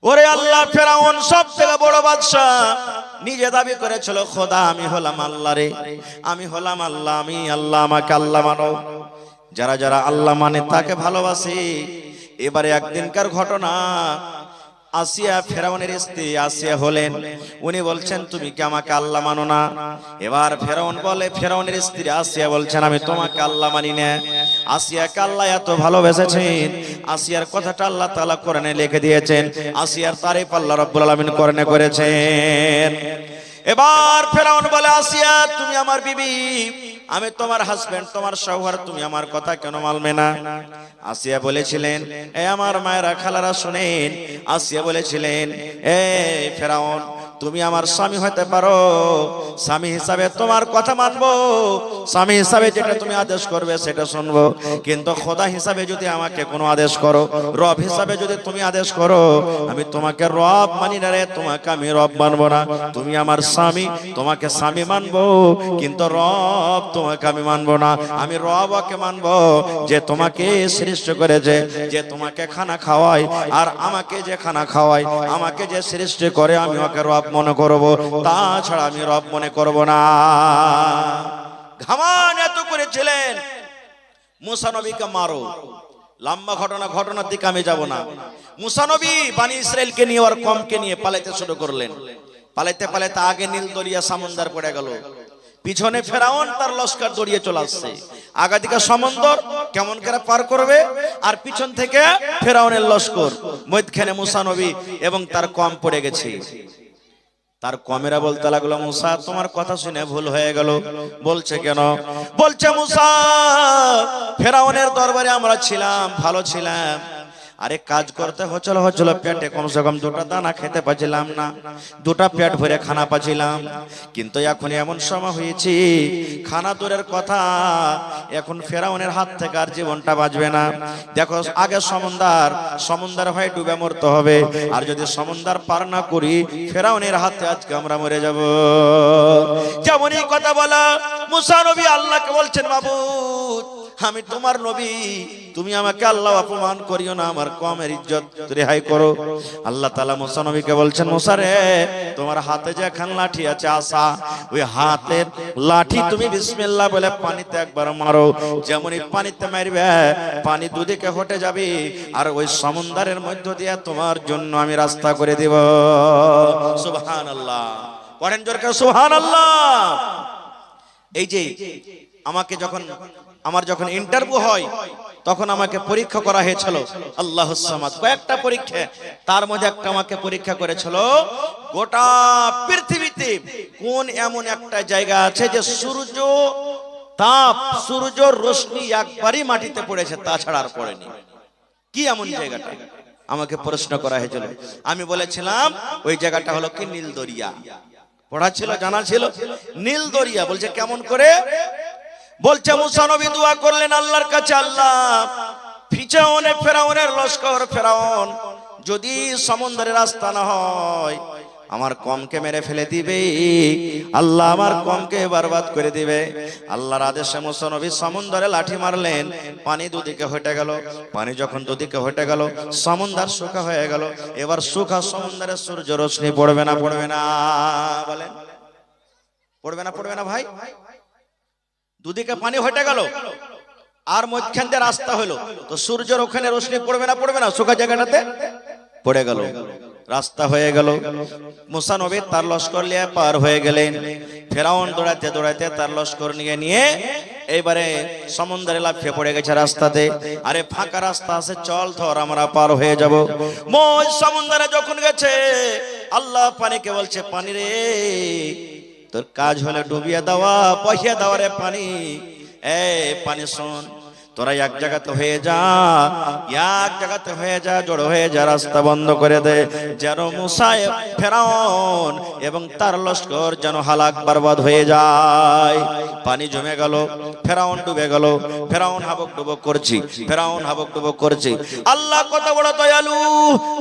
ওরে আল্লাহ, ফেরাউন সব থেকে বড় বাদশা, নিজে দাবি করেছিল খোদা আমি হলাম আল্লাহ রে, আমি হলাম আল্লাহ, আমি আল্লাহ, আমাকে আল্লাহ মানো। যারা যারা আল্লাহ মানে তাকে ভালোবাসে। এবারে একদিনকার ঘটনা, আসিয়া ফেরাউনের স্ত্রী আসিয়া হলেন, উনি বলছেন তুমি কি আমাকে আল্লাহ মানো না? এবার ফেরাউন বলে, ফেরাউনের স্ত্রী আসিয়া বলছেন আমি তোমাকে আল্লাহ মানি না। আসিয়াকে আল্লাহ এত ভালোবেসেছেন, আসিয়ার কথাটা আল্লাহ তাআলা কোরআনে লিখে দিয়েছেন, আসিয়ার তারিফ আল্লাহ রাব্বুল আলামিন কোরআনে করেছেন। এবার ফেরাউন বলে আসিয়া তুমি আমার বিবি, আমি তোমার হাজবেন্ড, তোমার শওহর, তুমি আমার কথা কেন মানবে না? আসিয়া বলেছিলেন, এ আমার মায়েরা খালারা শুনেন, আসিয়া বলেছিলেন এ ফেরাউন তুমি আমার স্বামী হতে পারো, স্বামী হিসাবে তোমার কথা মানবো, স্বামী হিসাবে যেটা তুমি আদেশ করবে সেটা শুনবো, কিন্তু খোদা হিসাবে যদি আমাকে কোনো আদেশ করো, রব হিসাবে যদি তুমি আদেশ করো, আমি তোমাকে রব মানি না রে, তোমাকে আমি রব মানবো না। তুমি আমার স্বামী, তোমাকে স্বামী মানবো, কিন্তু রব তোমাকে আমি মানবো না। আমি রবকে মানবো যে তোমাকে সৃষ্টি করেছে, যে তোমাকে খানা খাওয়ায়, আর আমাকে যে খানা খাওয়ায়, আমাকে যে সৃষ্টি করে, আমি ওকে রব মনে করব, তাছাড়া আমি রব মনে করব না। ঘামান এত করেছিলেন মুসা নবীকে মারো। লম্বা ঘটনার দিকে আমি যাব না। মুসা নবী বনি ইসরাইলকে নিয়ে আর কমকে নিয়ে পালাইতে শুরু করলেন। পালাইতে পালাইতে আগে নীল দরিয়া সমুদ্র পড়ে গেল, পিছনে ফেরাউন তার লস্কর দড়িয়ে চলে আসছে। আগা দিকে সমুদ্র কেমন করে পার করবে, আর পিছন থেকে ফেরাউনের লস্কর, মধ্যখানে মুসা নবী এবং তার কম পড়ে গেছে। তার কমেরা বলতে লাগলো, মুসা তোমার কথা শুনে ভুল হয়ে গেল। বলছে কেন? বলছে মুসা ফেরাউনের দরবারে আমরা ছিলাম, ভালো ছিলাম, আরে কাজ করতে হচ্ছিল, পেটে কমসে কম দুটো দানা খেতে পাচ্ছিলাম না, দুটা পেট ভরে খানা পাচ্ছিলাম, কিন্তু এখন এমন সময় হয়েছে খানা দূরের কথা, এখন ফেরাউনের হাত থেকে আর জীবনটা বাঁচবে না। দেখো আগে সমুদ্র হয় ডুবে মরতে হবে, আর যদি সমুদ্র পার না করি ফেরাউনের হাতে আজকে আমরা মরে যাব। যেমন এই কথা বলা মুসা নবী আল্লাহকে বলছেন, মাবুদ আমি তোমার নবী, তুমি আমাকে আল্লাহ অপমান করিও না, আমার কমের ইজ্জত রেহাই করো। আল্লাহ তাআলা মুসা নবীকে বলছেন, মুসা রে তোমার হাতে যে খান লাঠি আছে আসা, ওই হাতের লাঠি তুমি বিসমিল্লাহ বলে পানিতে একবার মারো, যেমনই পানিতে মারবে পানি দুদিকে হটে যাবে, আর ওই সমুদ্রের মধ্য দিয়ে তোমার জন্য আমি রাস্তা করে দেব। সুবহানাল্লাহ, পড়েন জোরে করে সুবহানাল্লাহ। এই যে আমাকে আমার যখন ইন্টারভিউ হয় তখন আমাকে পরীক্ষা করা হয়েছিল আল্লাহুস সামাদ, কয়েকটা পরীক্ষা, তার মধ্যে একটা আমাকে পরীক্ষা করেছিল গোটা পৃথিবীতে কোন এমন একটা জায়গা আছে যে সূর্য তাপ, সূর্যর রশ্মি একবারই মাটিতে পড়েছে, তাছাড়া আর পড়েনি। কি এমন জায়গাটা আমাকে প্রশ্ন করা হয়েছিল। আমি বলেছিলাম ওই জায়গাটা হলো কি নীল দরিয়া। পড়া ছিল, জানা ছিল, নীল দরিয়া। বলছে কেমন করে? বলছে মুসা নবী দোয়া করলেন আল্লাহর কাছে, আল্লাহ ফেরাউনের লস্কর, ফেরাউন যদি সমুদ্রের রাস্তা না হয় আমার কমকে মেরে ফেলে দিবে, আল্লাহ আমার কমকে বরবাদ করে দিবে। আল্লাহর আদেশে মুসা নবী সমুদ্রে লাঠি মারলেন, পানি দুদিকে হটে গেল। পানি যখন দুদিকে হটে গেল সমুদ্র শুকা হয়ে গেল। এবার শুকা সমুদ্রে সূর্য রশ্মি পড়বে না? পড়বে না? বলেন পড়বে না ভাই? দুদিকে পানি হটে গেল আর মধ্যখান দিয়ে রাস্তা হলো, তো সূর্যের ওখানে রশ্মি পড়বে না? শুকা জায়গাটাতে পড়ে গেল, রাস্তা হয়ে গেল। মুসা নবী তার লস্কর নিয়ে পার হয়ে গেলেন। ফেরাউন দৌড়াইতে তার লস্কর নিয়ে এইবারে সমুদ্রে লাফিয়ে পড়ে গেছে রাস্তাতে। আরে ফাঁকা রাস্তা আছে, চল ধর আমরা পার হয়ে যাব। মই সমুদ্রে যখন গেছে আল্লাহ পানিকে বলছে, পানি রে তোর কাজ হলে ডুবিয়ে দেওয়া, পয়সা দেওয়া রে পানি। পানি শোন, তোরা এক জায়গাতে হয়ে যা, জড়ো হয়ে যা, রাস্তা বন্ধ করে দে, যেন মুসা ফেরাউন এবং তার লস্কর যেন হালাক বরবাদ হয়ে যায়। পানি জমে গেল, ফেরাউন ডুবে গেল, ফেরাউন হাবক ডুবক করছে। আল্লাহ কত বড় দয়ালু,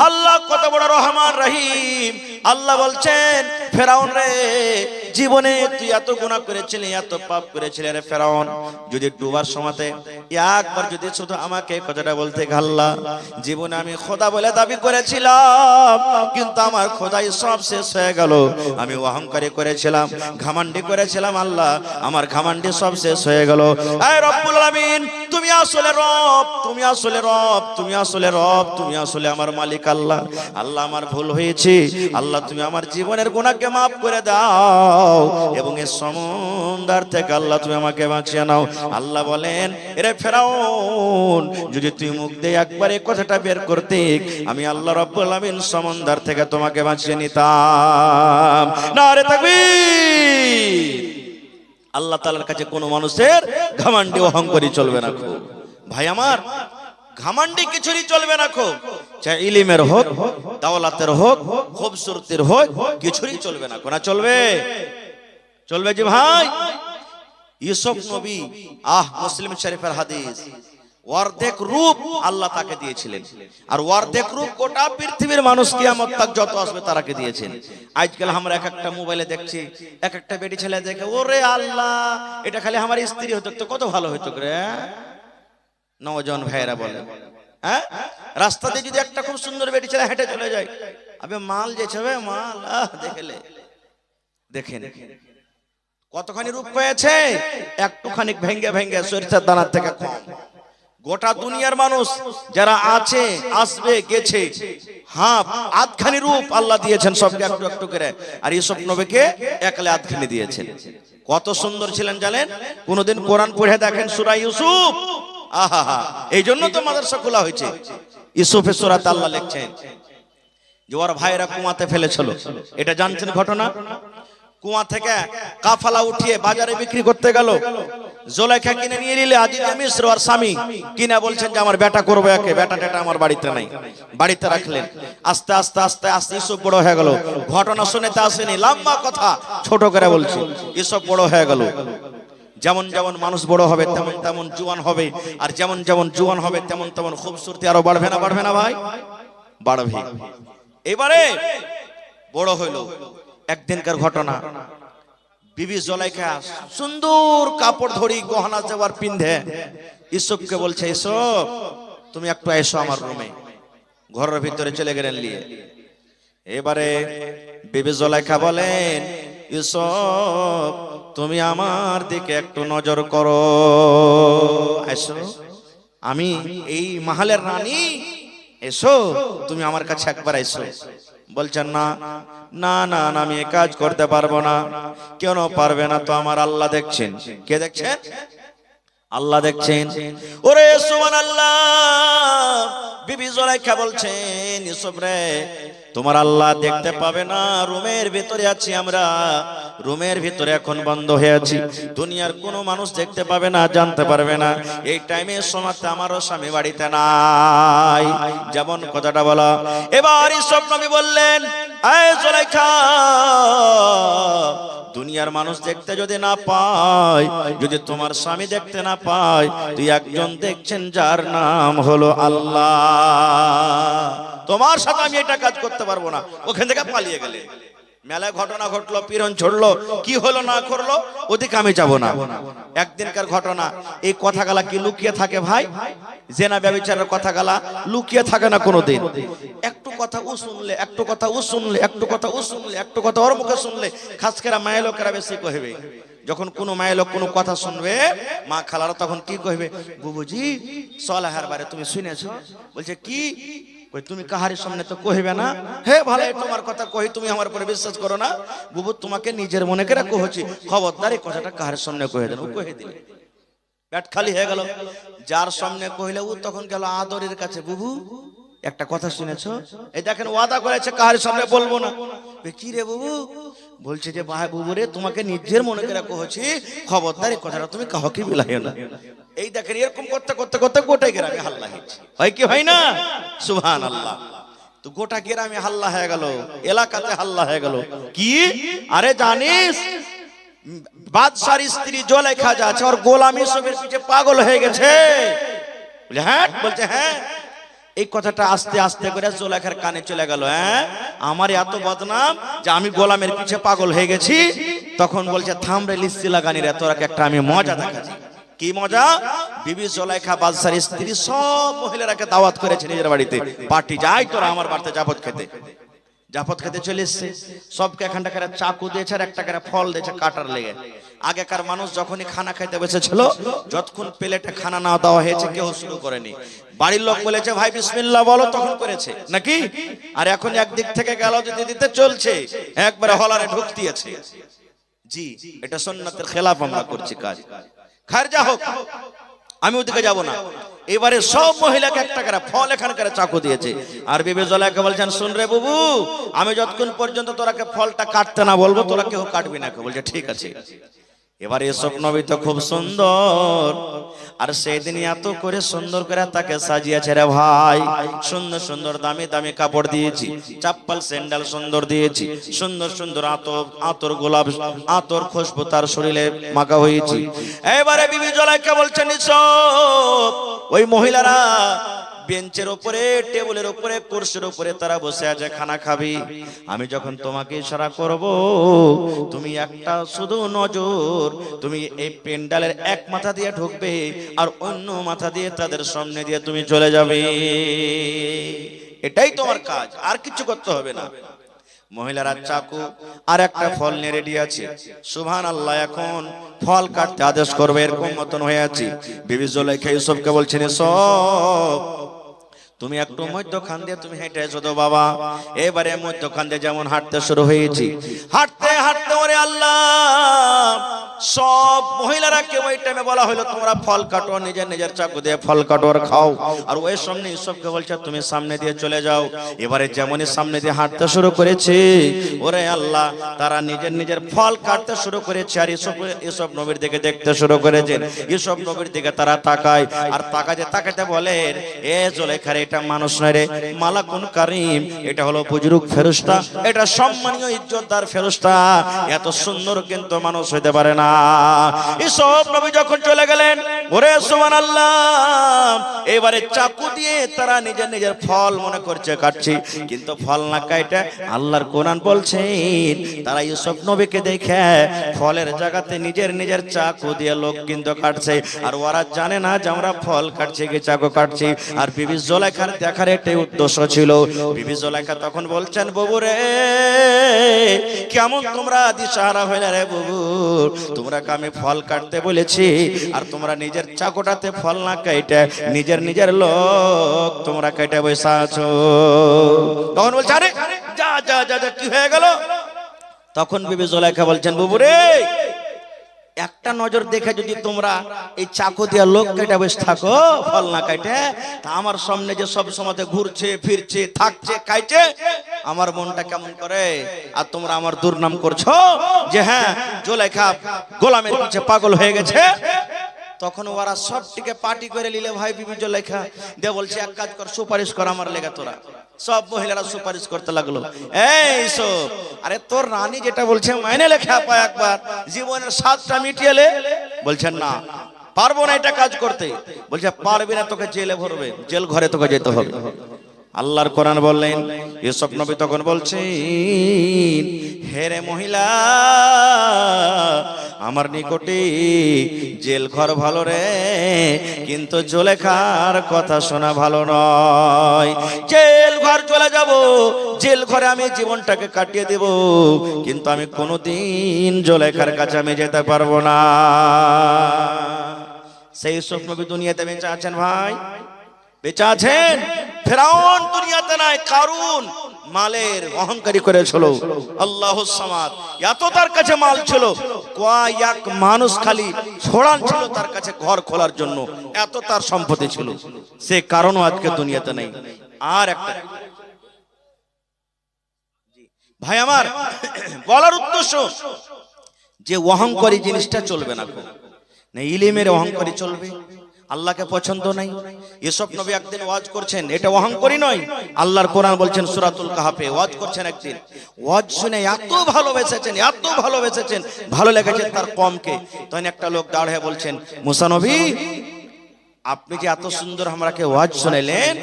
আল্লাহ কত বড় রহমান রহিম। আল্লাহ বলছেন, ফেরাউন রে জীবনে তুই এত গুনাহ করেছিলি, এত পাপ করেছিলি রে ফেরাউন, যদি ডুবার সময়তে একবার যদি শুধু আমাকে কথাটা বলতে, আল্লাহ জীবনে আমি খোদা বলে দাবি করেছিলাম, কিন্তু আমার খোদাই সব শেষ হয়ে গেল। আমি অহংকারী করেছিলাম, ঘামান্ডি করেছিলাম, আল্লাহ আমার ঘামান্ডি সব শেষ হয়ে গেল। এই রব্বুল আলামিন, তুমি আসলে রব, তুমি আসলে রব, তুমি আসলে রব, তুমি আসলে আমার মালিক। আল্লাহ আল্লাহ আমার ভুল হয়েছে, আল্লাহ তুমি আমার জীবনের গুনাহকে মাফ করে দাও এবং এই সমুদ্র থেকে আল্লাহ তুমি আমাকে বাঁচিয়ে নাও। আল্লাহ বলেন, এরে ফেরাউন, যদি তুই মুখ দিয়ে একবার এই কথাটা বের করতে, আমি আল্লাহ রাব্বুল আলামিন সমুদ্র থেকে তোমাকে বাঁচিয়ে নিতাম। নারে তাকবীর। আল্লাহ তাআলার কাছে কোনো মানুষের ঘমন্ডি অহংকারী চলবে না। ভাই আমার, ঘমন্ডি কিছুরই চলবে না। চাই ইলমের হোক, দাওলাতের হোক, খুবসুরতির হোক, কিছুরই চলবে না। কোনা চলবে? চলবে জি ভাই। ইউসুফ নবী, মুসলিম শরীফের হাদিস, অর্ধেক রূপ আল্লাহ তাকে দিয়েছিলেন, আর অর্ধেক রূপ গোটা পৃথিবীর মানুষ কিয়ামত তাক যত আসবে তারাকে দিয়েছেন। আজকাল আমরা এক একটা মোবাইলে দেখছি, এক একটা বেটি ছেলে দেখে, ওরে আল্লাহ, এটা খালি আমার স্ত্রী হতো তো কত ভালো হতো রে। নওজোয়ান ভাইয়েরা বলে, হ্যাঁ, রাস্তা দিয়ে যদি একটা খুব সুন্দর বেটি ছেলে হেঁটে চলে যায়, আবে মাল যে ছবে মাল, দেখলে দেখেন কতখানি রূপ পেয়েছে, একটুখানি ভেঙ্গে ভেঙ্গে সরিষার দানার থেকে কম। গোটা দুনিয়ার মানুষ যারা আছে, আসবে, গেছে, আধখানি রূপ আল্লাহ দিয়েছেন সবকে একটু একটু করে, আর ইউসুফ নবীকে একলে আধখানি দিয়েছেন। কত সুন্দর ছিলেন জানেন? কোনদিন কোরআন পড়ে দেখেন সূরা ইউসুফ, আহা, এই জন্য তো মাদ্রাসা খোলা হয়েছে। ইউসুফের সূরাতে আল্লাহ লিখছেন যে ওর ভাইরা কুয়াতে ফেলেছিল, এটা জানছেন ঘটনা? কুয়া থেকে কাফালা উঠিয়ে বাজারে বিক্রি করতে গেল, জুলাইখা কিনে নিয়ে নিলে আজিজ মিস্র আর স্বামী কিনা বলছেন যে আমার বেটা করবো একে, বেটা টেটা আমার বাড়িতে নাই, বাড়িতে রাখলেন। আস্তে আস্তে আস্তে আস্তে ইউসুফ বড় হয়ে গেল। ঘটনা শুনেতে আসেনি, লম্বা কথা ছোট করে বলছি। ইউসুফ বড় হয়ে গেল, যেমন যেমন মানুষ বড় হবে তেমন তেমন জুয়ান হবে, আর যেমন যেমন জুয়ান হবে তেমন তেমন খুবসুরতি আরো বাড়বে না? বাড়বে না ভাই? বাড়বে। এবারে বড় হইল। একদিনকার ঘটনা, বিবি জুলাইখা সুন্দর কাপড় ধরি গহনা জেওয়ার পিন্ধে ইউসুফকে বলছে, ইউসুফ তুমি একটু এসো আমার রুমে। ঘরের ভিতরে চলে গেলেন নিয়ে। এবারে বিবি জুলাইখা বলেন, ইউসুফ তুমি আমার দিকে একটু নজর করো, এসো, আমি এই মাহালের রানী, এসো তুমি আমার কাছে একবার এসো। বলছেন না না না, আমি এই কাজ করতে পারবো না। কেন পারবে না? তো আমার আল্লাহ দেখছেন। কে দেখছেন? আল্লাহ দেখছেন। ওরে সুবহানাল্লাহ। বিবি জুলাইখা বলছেন, ইউসুফ রে, তোমার আল্লাহ দেখতে পাবে না, রুমের ভিতরে আছি আমরা, রুমের ভিতরে এখন বন্ধ হয়ে আছি, দুনিয়ার কোনো মানুষ দেখতে পাবে না, জানতে পারবে না। এই টাইমে সময়তে আমারও স্বামী বাড়িতে নাই, যেমন কথাটা বলা। এবার ইউসুফ নবী বললেন, এই জুলাইখা, দুনিয়ার মানুষ দেখতে যদি না পায়, যদি তোমার স্বামী দেখতে না পায়, তুই একজন দেখছেন যার নাম হলো আল্লাহ। তোমার সাথে আমি এটা কাজ করতে পারবো না। ওখান থেকে পালিয়ে গেলে। মেলায় ঘটনা ঘটলো, পীড়ন ছড়লো, কি হলো না করলো ওদিকে আমি যাব না। একদিনকার ঘটনা। এই কথাগুলা কি লুকিয়ে থাকে ভাই? জেনা ব্যভিচারের কথাগুলা লুকিয়ে থাকে না কোনোদিন। একটু কথা ও শুনলে, একটু কথা ও শুনলে, একটু কথা ও শুনলে, একটু কথা ওর মুখে শুনলে, খাস করে মায়ের লোকেরা বেশি কহিবে। যখন কোনো মায়ের লোক কোনো কথা শুনবে, মা খালারা তখন কি কহিবে, বুবুজি সলাহার বারে তুমি শুনেছো? বলছে কি? তুমি কাহারির সামনে তো কহিবে না। হে ভালো, তোমার কথা কহি, তুমি আমার উপরে বিশ্বাস করো না? বুবু তোমাকে নিজের মনে করে কহছি, খবরদার এই কথাটা কাহার সামনে কহে দেন। ও কহে দিলে, পেট খালি হয়ে গেল। যার সামনে কহিলে ও তখন গেল আদরের কাছে, বুবু একটা কথা শুনেছো? এই দেখেন ওয়াদা করেছে কাহার সামনে বলবো না। কি রে বুবু? বলছে যে ভাই বুবু রে, তোমাকে নিজের মনে করে কহছি, খবরদার এই কথাটা তুমি কাউকে বিলাইও না। এই দেখেন এরকম করতে করতে করতে গোটা গ্রামে হাল্লা হয়েছে। হয় কি হয় না? সুবহানাল্লাহ। তো গোটা গ্রামে হাল্লা হয়ে গেল, এলাকাতে হাল্লা হয়ে গেল। কি? আরে জানিস বাদশার স্ত্রী জুলাইখা যা আছে, ওর গোলাম ইউসুফের পিছে পাগল হয়ে গেছে। বলে হ্যাঁ? বলছে হ্যাঁ। এই কথাটা আস্তে আস্তে করে জুলাইখার কানে চলে গেল। হ্যাঁ, আমার এত বদনাম যে আমি গোলামের পিছে পাগল হয়ে গেছি। তখন বলছে থাম রে লিস্সি লাগানি রে, তোরাকে একটা আমি মজা দেখাচ্ছি। কি মজা? বিবি জুলাইখা বাদশার স্ত্রী সব মহিলারাকে দাওয়াত করেছে নিজের বাড়িতে, পার্টি যাই তোরা আমার বাড়িতে জাফত খেতে। জাফত খেতে চলে এসছে, সবকে এখানটা করে চাকু দিয়েছে আর একটা করে ফল দিয়েছে কাটার লেগে। আগেকার মানুষ যখনই খানা খাইতে বসেছিল, যতক্ষণ প্লেটে খানা না দেওয়া হয়েছে কেউ শুরু করেনি। বাড়ির লোক বলেছে ভাই বিসমিল্লাহ বলো, তখন করেছে নাকি। আর এখন একদিক থেকে গেল দিতে দিতে চলছে, একবারে হলারে ঢুক দিয়েছে। জি, এটা সুন্নাতের খেলাফ আমরা করছি কাজ। খার যা হোক, আমি ওদিকে যাব না। এবারে সব মহিলাকে একটা করে ফল এখানকার চাকু দিয়েছে। আর বিবি জুলাইখা বলছেন শুন রে বুবু, আমি যতক্ষণ পর্যন্ত তোরাকে ফলটা কাটতে না বলবো তোরা কেউ কাটবি না। বলছে ঠিক আছে। এবার এসব নবী তো খুব সুন্দর, আর সেদিন এত করে সুন্দর করে তাকে সাজিয়েছে রে ভাই। সুন্দর সুন্দর দামি দামি কাপড় দিয়েছি, চাপ্পাল স্যান্ডেল সুন্দর দিয়েছি, সুন্দর সুন্দর আতর গোলাপ আতর খুশবু তার শরীরে মাখা হয়েছি। এবারে বিবি জুলাইখা বলছেন সব ওই মহিলারা বেঞ্চের উপরে, টেবিলের উপরে, কুরসির উপরে তারা বসে আছে, খানা খাবি। আমি যখন তোমাকে ইশারা করব, তুমি একটা শুধু নজর, তুমি এই পেন্ডালের এক মাথা দিয়ে ঢুকবে আর অন্য মাথা দিয়ে তাদের সামনে দিয়ে তুমি চলে যাবে। এটাই তোমার কাজ, আর কিছু করতে হবে না। মহিলারা চাকু আর একটা ফল নিয়ে রেডি আছে। সুবহানাল্লাহ, এখন ফল কাটতে আদেশ করবে এরকম মতন হয়ে আছে। বিবি জুলাইখা ইউসুফকে বলছেন সব তুমি একটু মধ্যখান দিয়ে তুমি হেঁটে এসো তো বাবা। এবারে মধ্যখান দিয়ে যেমন হাঁটতে শুরু হয়েছি, হাঁটতে হাঁটতে ওরে আল্লাহ, সব মহিলারাকে ওই টাইমে বলা হলো তোমরা ফল কাটো, নিজের নিজের চাকু দিয়ে ফল কাটো আর খাও। আর ওই সামনে ইউসুফকে বলছে তুমি সামনে দিয়ে চলে যাও। এবারে যেমনই সামনে দিয়ে হাঁটতে শুরু করেছে, ওরে আল্লাহ, তারা নিজের নিজের ফল কাটতে শুরু করেছে। আর ইউসুফ নবীর দিকে দেখতে শুরু করেছেন। ইউসুফ নবীর দিকে তারা তাকায়, আর তাকাতে বলেন এ জুলাইখা, এটা মানুষ নয় রে, মালাকুন কারীম, এটা হলো বুজুর্গ ফেরেশতা, এটা সম্মানীয় ইজ্জতদার ফেরেশতা, এত সুন্দর কিন্তু মানুষ হইতে পারে না। ইউসুফ নবী যখন চলে গেলেন, ওরে সুবহানাল্লাহ, এবারে চাকু দিয়ে তারা নিজের নিজের ফল মনে করছে কাটছে, কিন্তু ফল না কাটে আল্লাহর কোরআন বলছেন তারা ইউসুফ নবীকে দেখে ফলের জায়গাতে নিজের নিজের চাকু দিয়ে লোক কিন্তু কাটছে। আর ওরা জানে না যে আমরা ফল কাটছি কি চাকু কাটছি। আর বিবি জুলাইখা দেখার একটাই উদ্দেশ্য ছিল। বিবি জুলাইখা তখন বলছেন বুবু রে, কেমন তোমরা দিশাহারা হইলে রে বুবু, তোমরা আমি ফল কাটতে বলেছি আর তোমরা নিজের চাকুটাতে ফল না কাটে নিজের নিজের লোক তোমরা কেটে বসে আছো। তখন বলছে আরে যা যা যা যা, কি হয়ে গেল? তখন বিবি জুলাইখা বলছেন বুবু রে, একটা নজর দেখে যদি তোমরা এই চাকু দিয়া লোক কেটে বসে থাকো ফল না কাটে, তা আমার সামনে যে সব সময় ঘুরছে ফিরছে থাকছে খাইছে, আমার মনটা কেমন করে। আর তোমরা আমার দুর্নাম করছো যে হ্যাঁ জুলাইখা গোলামের পিছে পাগল হয়ে গেছে। তখন ওরা সবটিকে পার্টি করে নিলে ভাই বিবি জুলাইখা দিয়ে বলছে এক কাজ কর, সুপারিশ কর আমার লেগে। তোরা সব মহিলারা সুপারিশ করতে লাগলো, এই সব আরে তোর রানী যেটা বলছে মাইনে লেখা পায় একবার, জীবনের স্বাদটা মিটিয়েলে। বলছেন না পারবো না এটা কাজ করতে। বলছে পারবি না, তোকে জেলে ভরবে, জেল ঘরে তোকে যেতে হবে। আল্লাহর কোরআন বললেন, ইউসুফ নবী তখন বলছেন হে রে মহিলা, আমার নিকটে জেল ঘর ভালো রে, কিন্তু জুলাইখার কথা শোনা ভালো নয়। জেল ঘর চলে যাব, জেল ঘরে আমি জীবনটাকে কাটিয়ে দেব, কিন্তু আমি কোনোদিন জুলাইখার কাছে আমি যেতে পারবো না। সেই ইউসুফ নবী দুনিয়াতে বেঁচে আছেন ভাই, বেঁচে আছেন। ফেরাউন দুনিয়াতে নাই, কারুন মালের অহংকারী করেছিল। আল্লাহুস সামাদ, এত তার কাছে মাল ছিল, কয়েক মানুষ খালি ছড়ান ছিল তার কাছে ঘর খোলার জন্য, এত তার সম্পত্তি ছিল। সে কারণও আজকে দুনিয়াতে নেই। আর একটা ভাই আমার বলার উদ্দেশ্য যে অহংকারী জিনিসটা চলবে না, ইলমের অহংকারী চলবে, আল্লাহকে পছন্দ নাই। ইউসুফ নবী একদিন ওয়াজ করছেন, এটা অহংকারী নয়। আল্লাহর কোরআন বলছেন সূরাতুল কাহফে, ওয়াজ করছেন একদিন, ওয়াজ শুনে এত ভালোবেসেছেন, এত ভালোবেসেছেন, ভালো লেগেছে তার কমকে। তখন একটা লোক দাঁড়িয়ে বলছেন, মুসা নবী আপনি যে এত সুন্দর আমরাকে ওয়াজ শুনাইলেন,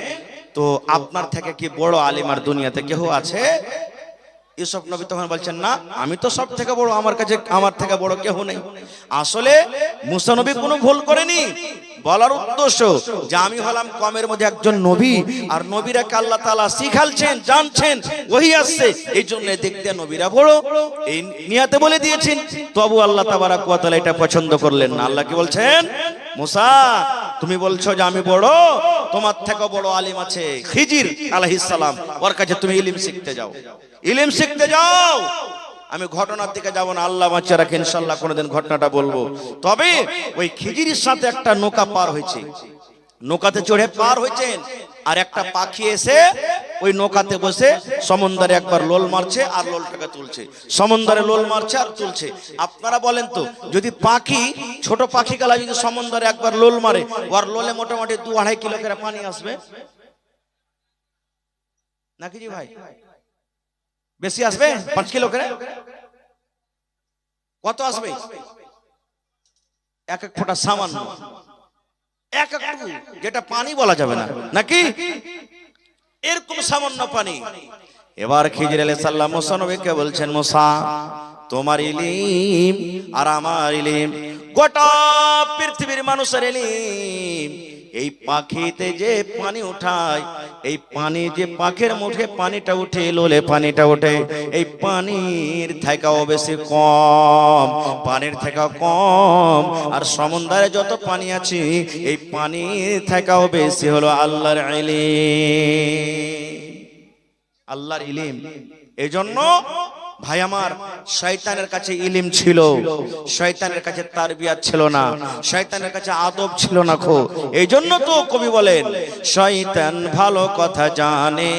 তো আপনার থেকে কি বড় আলিম আর দুনিয়াতে কেউ আছে? ইউসুফ নবী তখন বলছেন, না আমি তো সব থেকে বড়, আমার কাছে আমার থেকে বড় কেউ নেই। আসলে মুসা নবী কোনো ভুল করেনি। বলার উদ্দেশ্য যে আমি হলাম কমের মধ্যে একজন নবী, আর নবীরাকে আল্লাহ তাআলা শিখালছেন, জানছেন, ওহী আসছে, এই জন্য দেখতে নবীরা বড়, এই নিয়াতে বলে দিয়েছেন। তবু আল্লাহ তাবারাক ওয়া তাআলা এটা পছন্দ করলেন না। আল্লাহ কি বলছেন, মুসা তুমি বলছো যে আমি বড়, তোমার থেকে বড় আলিম আছে খিজির আলাইহিস সালাম, ওর কাছে তুমি ইলম শিখতে যাও, ইলম শিখতে যাও। আমি ঘটনার দিকে যাব না, আল্লাহ বাঁচিয়ে রাখেন, ইনশাআল্লাহ কোনোদিন ঘটনাটা বলবো। তবে ওই খিজিরের সাথে একটা নৌকা পার হয়েছে, নৌকাতে চড়ে পার হয়েছেন, আর একটা পাখি এসে ওই নৌকাতে বসে সমুদ্রে একবার লোল মারছে আর লোলটাকে তুলছে, সমুদ্রে লোল মারছে আর তুলছে। আপনারা বলেন তো, যদি পাখি, ছোট পাখি গেলা যদি সমুদ্রে একবার লোল মারে, ওর লোলে মোটামুটি 2-2.5 কিলো করে পানি আসবে নাকি জি ভাই? বেশি আসবে? 5 কিলো করে? কত আসবে? এক এক ফোঁটা সামান্য, এক একটু, যেটা পানি বলা যাবে না নাকি, এরকম সামান্য পানি। এবার খিজির আলাইহিস সালাম মুসা নবীকে বলছেন, মুসা তোমার ইলম আর আমার ইলম, গোটা পৃথিবীর মানুষের ইলম, এই পাখিতে যে পানি উঠায়, এই পানি যে পাখির মুখে পানিটা উঠে, লোলে পানিটা ওঠে, এই পানির থেকেও বেশি কম, পানির থেকেও কম। আর সমুদ্রে যত পানি আছে, এই পানির থেকেও বেশি হলো আল্লাহর ইলম, আল্লাহর ইলম। এই জন্য ভাই আমার, শয়তানের কাছে ইলম ছিল, শয়তানের কাছে তারবিয়াত ছিল না, শয়তানের কাছে আদব ছিল না খো। এই জন্য তো কবি বলেন, শয়তান ভালো কথা জানে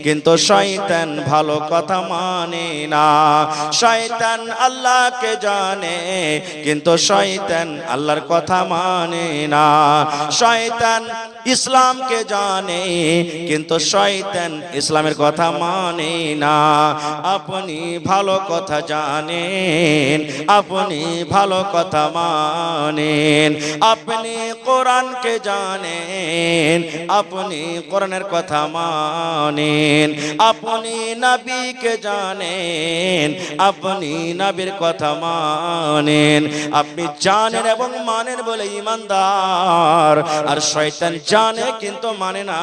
কিন্তু শয়তান ভালো কথা মানে না, শয়তান আল্লাহকে জানে কিন্তু শয়তান আল্লাহর কথা মানে না, শয়তান ইসলামকে জানে কিন্তু শয়তান ইসলামের কথা মানে না। আপনি ভালো কথা জানেন, আপনি ভালো কথা মানেন, আপনি কোরআনকে জানেন, আপনি কোরআনের কথা মানেন, আপনি নবীকে জানেন, আপনি নবীর কথা মানেন, আপনি জানেন এবং মানেন বলে ঈমানদার। আর শয়তান জানে কিন্তু মানে না,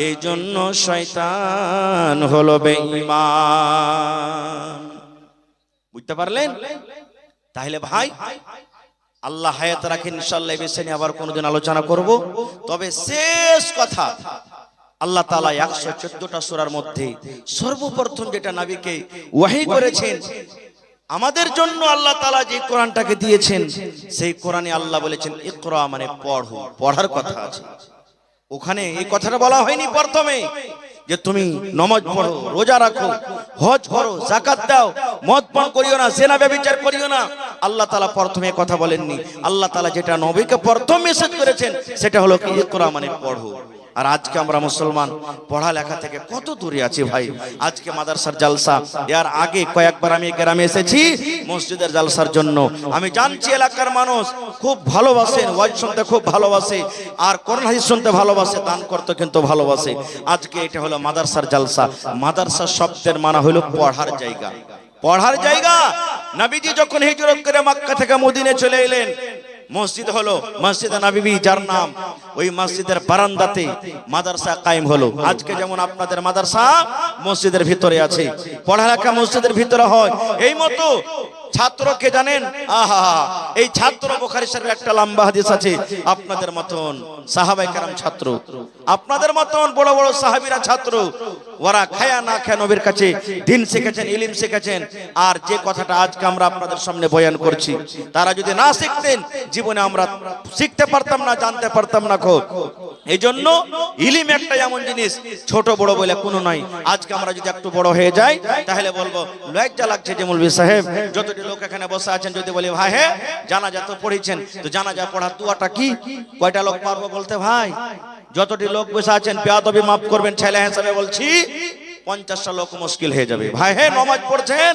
এই জন্য শয়তান হলো বেঈমান। বুঝতে পারলেন? তাহলে ভাই, আল্লাহ হায়াত রাখেন, ইনশাআল্লাহ এই বিষয় নিয়ে আবার কোনোদিন আলোচনা করব। তবে শেষ কথা, আল্লাহ তাআলা 114টা সূরার মধ্যে সর্বপ্রথম যেটা নবীকে ওহী করেছেন, আমাদের জন্য আল্লাহ তাআলা যে কোরআনটাকে দিয়েছেন, সেই কোরআনে আল্লাহ বলেছেন ইকরা, মানে পড়ো, পড়ার কথা আছে। ওখানে এই কথাটা বলা হয়নি প্রথমে যে তুমি নামাজ পড়ো, রোজা রাখো, হজ করো, যাকাত দাও, মদ পান করিও না, জিনা ব্যভিচার করিও না। আল্লাহ তাআলা প্রথমে কথা বলেননি। আল্লাহ তাআলা যেটা নবীকে প্রথম মেসেজ করেছেন সেটা হলো কি ইকরা, মানে পড়ো। আর আজকে আমরা মুসলমান পড়ালেখা থেকে কত দূরে আছি ভাই। আজকে মাদ্রাসার জালসা, এর আগে কয়েকবার আমি গ্রামে এসেছি মসজিদের জালসার জন্য। আমি জানছি এলাকার মানুষ খুব ভালোবাসেন, ওয়াজ শুনতে খুব ভালোবাসে, আর কোরআন হাদিস শুনতে ভালোবাসে, দান করতে কিন্তু ভালোবাসে। আজকে এটা হলো মাদ্রাসার জালসা। মাদ্রাসা শব্দের মানে হলো পড়ার জায়গা, পড়ার জায়গা। নবীজি যখন হিজরত করে মক্কা থেকে মদিনায় চলে এলেন, মসজিদ হলো মসজিদে নববী, যার নাম, ওই মসজিদের বারান্দাতে মাদ্রাসা কায়েম হলো। আজকে যেমন আপনাদের মাদ্রাসা মসজিদের ভিতরে আছে, পড়ালেখা মসজিদের ভিতরে হয়, এই মতো ছাত্রকে জানেন, আহা, এই ছাত্র বুখারী শরীফের একটা লম্বা হাদিস আছে, আপনাদের মতন সাহাবায়ে কেরাম ছাত্র, আপনাদের মতন বড় বড় সাহাবীরা ছাত্র, ওরা খায়া না খায়া নবীর কাছে দ্বীন শিখেছেন, ইলম শিখেছেন। আর যে কথাটা আজকে আমরা আপনাদের সামনে বয়ান করছি, তারা যদি না শিখতেন, জীবনে আমরা শিখতে পারতাম না, জানতে পারতাম না খুব। এই জন্য ইলম একটা এমন জিনিস, ছোট বড় বলে কোনো নাই। আজকে আমরা যদি একটু বড় হয়ে যাই, তাহলে বলবো লজ্জা লাগছে যে মৌলভী সাহেব, যতটি লোক এখানে বসে আছেন, যদি বলি ভাই হ্যাঁ জানাজা তো পড়েছেন, তো জানাজা পড়ার দুয়াটা কি, কয়টা লোক পারবো বলতে? ভাই যতটি লোক বসে আছেন, বেয়াদবি মাফ করবেন, ছেলে হিসাবে বলছি, 50টা লোক মুশকিল হয়ে যাবে। ভাই হ্যাঁ নামাজ পড়ছেন,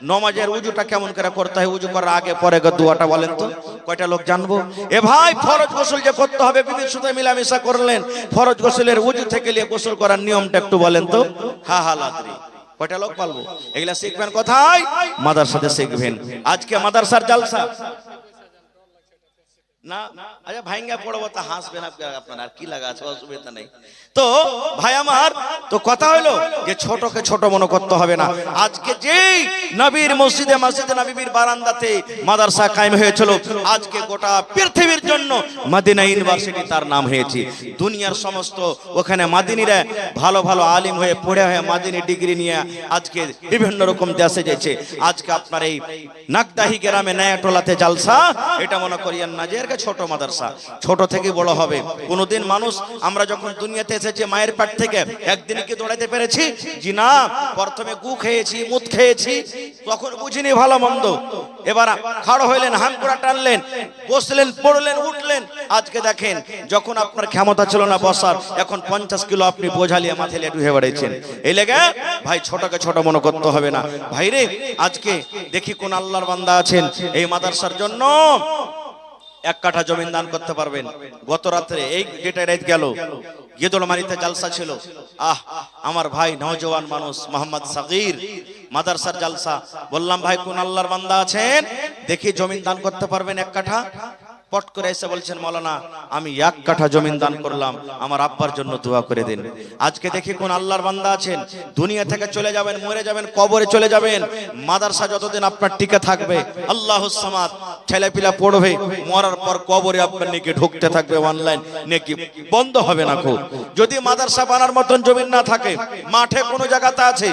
নামাজের উজুটা কেমন করে করতে হয়, উজু করার আগে পরে দুয়াটা বলেন তো, কয়টা লোক জানবো? এ ভাই ফরজ গোসল যে করতে হবে, বিবির সাথে মিলামিশা করলেন, ফরজ গোসলের উজু থেকে নিয়ে গোসল করার নিয়মটা একটু বলেন তো। হা হা লাদ্রি, কয়টা লোক পালবো? এগুলা শিখবেন কোথায়? মাদ্রাসাতে শিখবেন। আজকে মাদ্রাসার জালসা না, আচ্ছা ভাইঙ্গা পড়বো তা হাসবেন আপনার, আর কি লাগা আছে, অসুবিধা নেই। তো ভাই আমার, তো কথা হলো যে ছোটকে ছোট মনে করতে হবে না। আজকে যেই নবীর মসজিদে নবীর বারান্দাতে মাদ্রাসা কায়েম হয়েছিল, আজকে গোটা পৃথিবীর জন্য মদিনা ইউনিভার্সিটি তার নাম হয়েছে। দুনিয়ার সমস্ত ওখানে মাদিনীরা ভালো ভালো আলিম হয়ে পড়ে হয়ে মাদিনী ডিগ্রি নিয়ে আজকে বিভিন্ন রকম দেশে যাচ্ছে। আজকে আপনার এই নাকদাহি গ্রামে নায়াটোলাতে জালসা, এটা মনে করিয়েন না যে ছোট মাদ্রাসা, ছোট থেকে বড় হবে। কোনদিন মানুষ আমরা যখন দুনিয়াতে এসেছি মায়ের পেট থেকে একদিন কি দৌড়াইতে পেরেছি? জি না, প্রথমে গু খেয়েছি, মুত খেয়েছি, তখন বুঝিনি ভালো মন্দ। এবার খাড়ো হইলেন, হামকুড়া টানলেন, বসলেন, পড়লেন, উঠলেন। আজকে দেখেন, যখন আপনার ক্ষমতা ছিল না বসার, এখন 50 কিলো আপনি বোঝালিয়ে মাথায় লিয়ে ঢুকে বেড়াইছেন। এই লেগে ভাই ছোটকে ছোট মনে করতে হবে না। ভাইরে আজকে দেখি কোন আল্লাহর বান্দা আছেন এই মাদ্রাসার জন্য 1 কাঠা জমিন দান করতে পারবেন। গত রাত্রে এই যেটা রাত গেল গেদড়মারিতে জালসা ছিল। আমার ভাই নওজওয়ান মানুষ মোহাম্মদ সাগীর, মাদ্রাসার জালসা। বললাম ভাই কোন আল্লাহর বান্দা আছেন দেখি জমিন দান করতে পারবেন 1 কাঠা? পট করে এসে বলছেন মাওলানা আমি 1 কাঠা জমিন দান করলাম, আমার আব্বার জন্য দোয়া করে দিন। আজকে দেখি কোন আল্লাহর বান্দা আছেন, দুনিয়া থেকে চলে যাবেন, মরে যাবেন, কবরে চলে যাবেন, মাদ্রাসা যতদিন আপনার টিকে থাকবে, আল্লাহুস সামাদ, ছেলেপিলা পড়বে, মরার পর কবরে আপনার নেকি ঢুকতে থাকবে, অনলাইন নেকি বন্ধ হবে না। খুব যদি মাদ্রাসা বানার মতন জমিন না থাকে, মাঠে কোনো জায়গাতে আছে,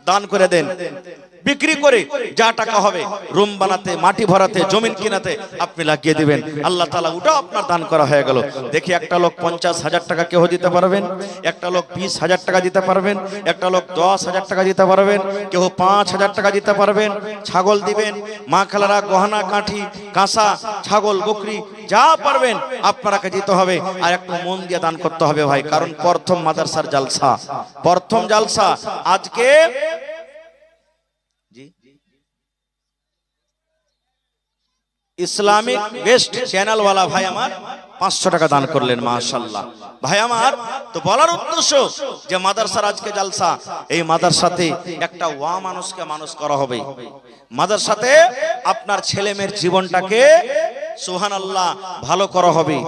দান করে দেন। বিক্রি করে যা টাকা হবে রুম বানাতে, মাটি ভরাতে, জমিন কিনাতে আপনি লাগিয়ে দিবেন। আল্লাহ তাআলা ওটাও আপনার দান করা হয়ে গেল। দেখি একটা লোক 50,000 টাকা কেউ দিতে পারবেন, একটা লোক 20,000 টাকা দিতে পারবেন, একটা লোক 10,000 টাকা দিতে পারবেন, কেউ 5,000 টাকা দিতে পারবেন। ছাগল দিবেন, মা খালারা গহনা কাঠি কাঁসা ছাগল বকরি যা পারবেন আপনারাকে দিতে হবে। আর একটু মন দিয়ে দান করতে হবে ভাই, কারণ প্রথম মাদ্রাসার জালসা, প্রথম জালসা। আজকে ইসলামিক বেস্ট চ্যানেল ওয়ালা ভাই আমার 500 টাকা দান করলেন, মাশাআল্লাহ। ভাই আমার, তো বলার উদ্দেশ্য যে মাদ্রাসার আজকে জালসা, এই মাদ্রাসাতে একটা ওয়া মানুষকে মানুষ করা হবে। মাদ্রাসাতে আপনার ছেলে মেয়ের জীবনটাকে সুবহানাল্লাহ ভালো করা হবে।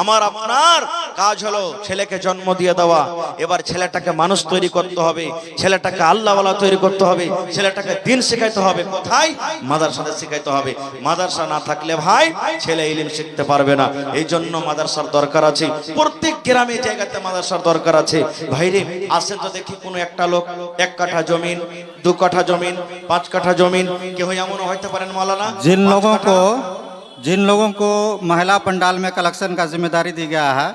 আমার আপনার কাজ হলো ছেলেকে জন্ম দিয়ে দেওয়া, এবার ছেলেটাকে মানুষ তৈরি করতে হবে, ছেলেটাকে আল্লাহওয়ালা তৈরি করতে হবে, ছেলেটাকে দিন শেখাইতে হবে। কোথায়? মাদ্রাসাতে শেখাইতে হবে। মাদ্রাসা না থাকলে ভাই ছেলে ইলম শিখতে পারবে না। এই জন্য মাদ্রাসার দরকার আছে, প্রত্যেক গ্রামে জায়গাতে মাদ্রাসার দরকার আছে। ভাইরে আসেন তো দেখি কোনো একটা লোক 1 কাঠা জমিন, 2 কাঠা জমিন, 5 কাঠা জমিন, কেউ এমন হইতে পারেন মাওলানা जिन लोगों को महिला पंडाल में कलेक्शन का जिम्मेदारी दी गया है,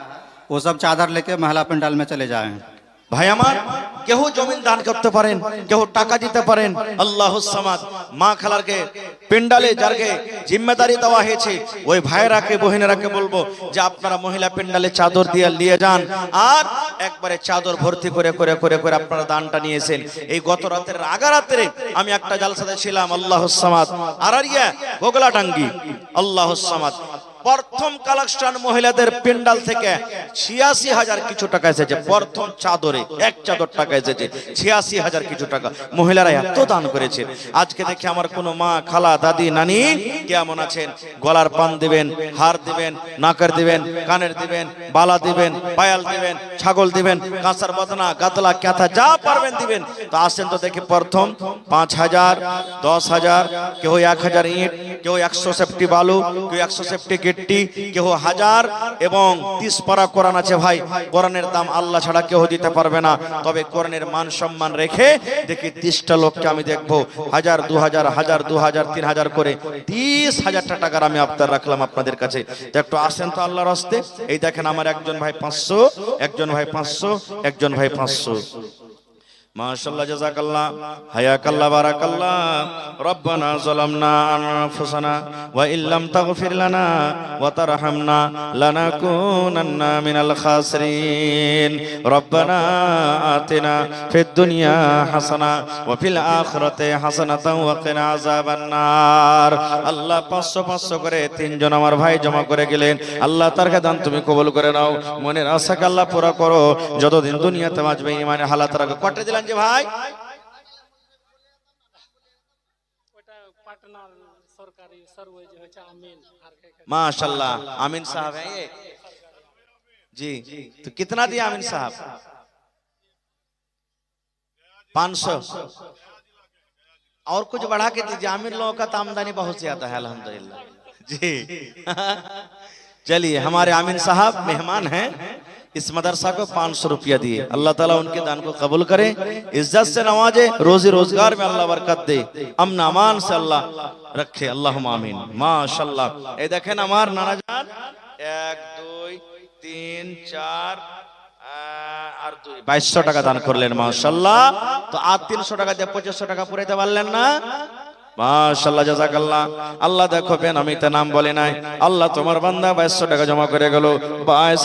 वो सब चादर लेके महिला पंडाल में चले जाएं। ভাই আমার, কেউ জমিন দান করতে পারেন, কেউ টাকা দিতে পারেন। আল্লাহুস সামাদ, মা খালারকে পেন্ডালে যারকে জিম্মেদারি দেওয়া হয়েছে, ওই ভাইরাকে বহিনেরাকে বলবো যে আপনারা মহিলা পেন্ডালে চাদর দিয়ে নিয়ে যান, আর একবারে চাদর ভর্তি করে করে করে করে আপনারা দানটা নিয়েছেন। এই গত রাতের আগা রাতে আমি একটা জালসাতে ছিলাম, আল্লাহুস সামাদ, আরারিয়া গোগলাটাঙ্গি, আল্লাহুস সামাদ। প্রথম কালেকশন মহিলাদের পেন্ডাল থেকে 86,000 কিছু টাকা এসেছে। প্রথম চাদরে 1 চাদর টাকা এসেছে 86,000 কিছু টাকা। মহিলারা এত দান করেছে। আজকে দেখি আমার কোনো মা খালা দাদি নানি কেমন আছেন, গলার পান দিবেন, হার দিবেন, নাকের দিবেন, কানের দিবেন, বালা দিবেন, পায়াল দিবেন, ছাগল দিবেন, কাঁসার বদনা গাতলা ক্যাথা যা পারবেন দিবেন। তো আসেন তো দেখি প্রথম 5,000, 10,000, কেউ 1,000 ইট, কেউ 100 সেফটি বালু, কেউ 100 সেফটি কেউ 1000 এবং 30 পারা কোরআন আছে। ভাই কোরআনের দাম আল্লাহ ছাড়া কেউ দিতে পারবে না, তবে কোরআনের মান সম্মান রেখে দেখি 30টা লোককে আমি দেখবো 1000, 2000, 1000, 2000, 3000 করে 30,000 টাকার আমি আবদার রাখলাম আপনাদের কাছে। তো একটু আসেন তো আল্লাহর হস্তে। এই দেখেন আমার একজন ভাই 500, একজন ভাই 500, একজন ভাই 500। মাশাআল্লাহ, জাযাকাল্লাহ, হায়াকাল্লাহ, বারাকাল্লাহ। রব্বানা যালামনা আনফুসানা ওয়া ইল্লাম তাগফির লানা ওয়া তারহামনা লানাকুনান্না মিনাল খাসিরিন। রব্বানা আতিনা ফিদ দুনিয়া হাসানা ওয়া ফিল আখিরাতি হাসানাতাও ওয়া কিনা আযাবান নার। আল্লাহ 500 করে 3 জন আমার ভাই জমা করে গেলেন। আল্লাহ তার দান তুমি কবুল করে নাও, মনের আশাকে আল্লাহ পুরা করো। যতদিন দুনিয়াতে বাঁচবে ইমানে হালাত রাখো। কটে দিলেন যে ভাই पाटना सरकारी सर्वे जो है आमीन माशाल्लाह आमीन साहब हैं ये जी। तो कितना दिया आमीन साहब? 500 और कुछ बढ़ा के दीजिए। आमिर लोगों का तो आमदनी बहुत ज्यादा है अल्हम्दुलिल्लाह जी। चलिए हमारे आमीन साहब मेहमान हैं, इस मदरसा को 500 रुपया दिए। अल्लाह ताला उनके दान को कबूल करे, इज्जत से नवाजे, रोजी रोजगार में अल्लाह बरकत दे, अमन अमान से अल्लाह रखे, अल्लाहुम्मा आमीन। माशाल्लाह ये देखें हमार नाना जान 1 2 3 4 আর 2200 টাকা দান করলেন মাশাআল্লাহ। তো আর 300 টাকা দিয়ে 2500 টাকা পুরাইতে পারলেন না? মাশাআল্লাহ জাযাকাল্লাহ। আল্লাহ দেখো বেন আমি তো নাম বলে নাই, আল্লাহ তোমার বান্দা 2200 টাকা জমা করে গেল। 22